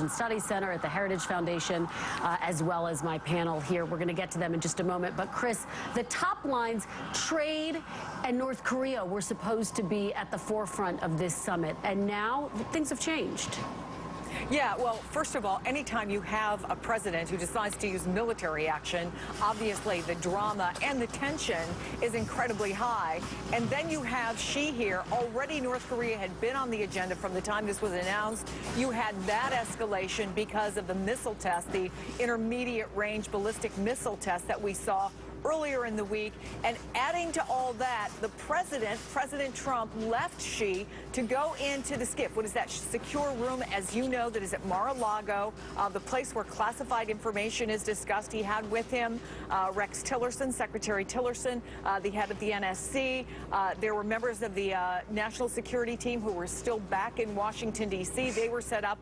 and Studies Center at the Heritage Foundation, as well as my panel here. We're going to get to them in just a moment. But Chris, the top lines, trade and North Korea were supposed to be at the forefront of this summit, and now things have changed. Yeah, well, first of all, anytime you have a president who decides to use military action, obviously the drama and the tension is incredibly high. And then you have Xi here. Already North Korea had been on the agenda from the time this was announced. You had that escalation because of the missile test, the intermediate range ballistic missile test that we saw earlier in the week. And adding to all that, the President Trump, left Xi to go into the SCIF. What is that secure room, as you know, that is at Mar-a-Lago, the place where classified information is discussed. He had with him Rex Tillerson, Secretary Tillerson, the head of the NSC. There were members of the national security team who were still back in Washington, D.C. They were set up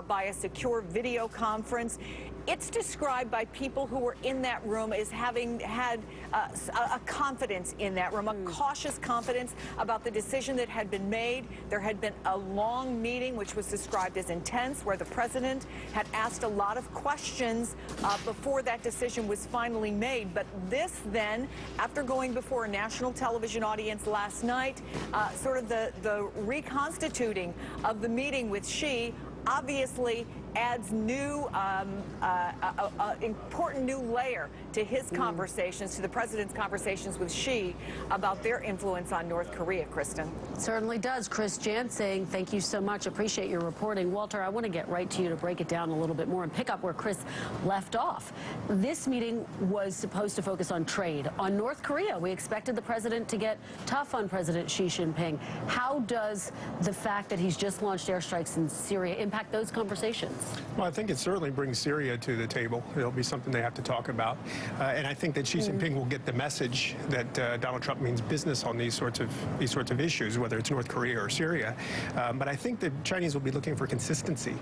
by a secure video conference. It's described by people who were in that room as having had a confidence in that room, a cautious confidence about the decision that had been made. There had been a long meeting, which was described as intense, where the president had asked a lot of questions before that decision was finally made. But this then, after going before a national television audience last night, sort of the reconstituting of the meeting with Xi, obviously adds new, important new layer to his conversations, to the president's conversations with Xi about their influence on North Korea, Kristen. Certainly does. Chris Jansing, thank you so much. Appreciate your reporting. Walter, I want to get right to you to break it down a little bit more and pick up where Chris left off. This meeting was supposed to focus on trade, on North Korea. We expected the president to get tough on President Xi Jinping. How does the fact that he's just launched airstrikes in Syria impact those conversations? Well, I think it certainly brings Syria to the table. It'll be something they have to talk about. And I think that Xi Jinping will get the message that Donald Trump means business on these sorts of issues, whether it's North Korea or Syria. But I think the Chinese will be looking for consistency.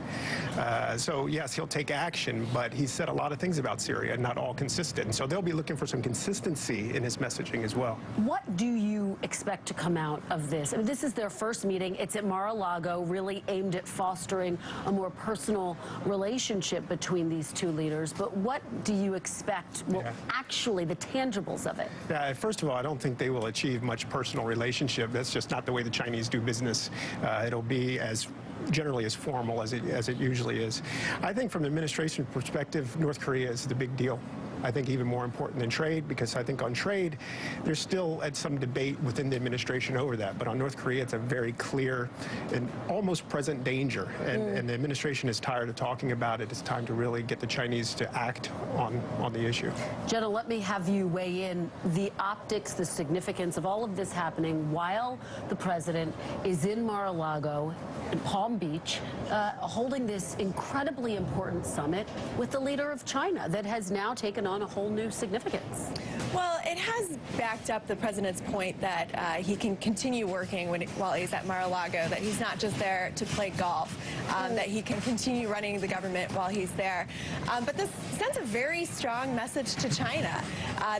So, yes, he'll take action, but he said a lot of things about Syria, not all consistent. So they'll be looking for some consistency in his messaging as well. What do you expect to come out of this? I mean, this is their first meeting. It's at Mar-a-Lago, really aimed at fostering a more personal relationship between these two leaders. But what do you expect, actually, the tangibles of it? Yeah, first of all, I don't think they will achieve much personal relationship. That's just not the way the Chinese do business. It'll be as generally as formal as it usually is. I think from the administration perspective, North Korea is the big deal. I think even more important than trade, because I think on trade, there's still some debate within the administration over that. But on North Korea, it's a very clear and almost present danger. And the administration is tired of talking about it. It's time to really get the Chinese to act on the issue. Jenna, let me have you weigh in. The optics, the significance of all of this happening while the president is in Mar-a-Lago, in Palm Beach, holding this incredibly important summit with the leader of China that has now taken on a whole new significance. Well, it has backed up the president's point that he can continue working while he's at Mar-a-Lago, that he's not just there to play golf, that he can continue running the government while he's there. But this sends a very strong message to China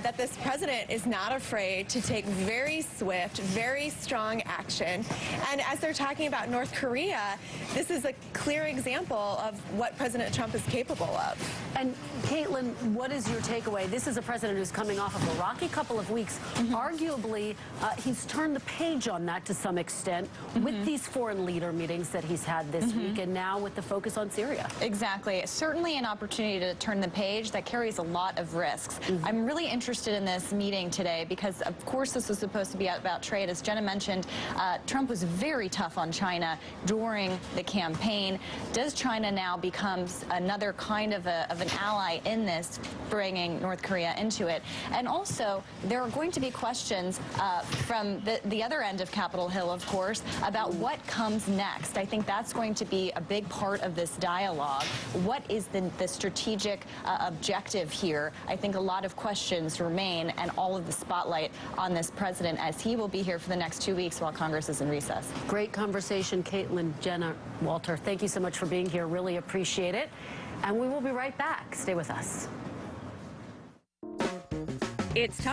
that this president is not afraid to take very swift, very strong action. And as they're talking about North Korea, this is a clear example of what President Trump is capable of. And Caitlin, what is your takeaway? This is a president who's coming off of a rocky couple of weeks. Arguably, he's turned the page on that to some extent with these foreign leader meetings that he's had this week, and now with the focus on Syria. Exactly. Certainly an opportunity to turn the page that carries a lot of risks. I'm really interested in this meeting today because, of course, this was supposed to be about trade. As Jenna mentioned, Trump was very tough on China during the campaign. Does China now become another kind of an ally in this, bringing North Korea into it? And also, there are going to be questions from the other end of Capitol Hill, of course, about what comes next. I think that's going to be a big part of this dialogue. What is the strategic objective here? I think a lot of questions remain, and all of the spotlight on this president, as he will be here for the next 2 weeks while Congress is in recess. Great conversation, Caitlin, Jenna, Walter. Thank you so much for being here. Really appreciate it. And we will be right back. Stay with us. It's time.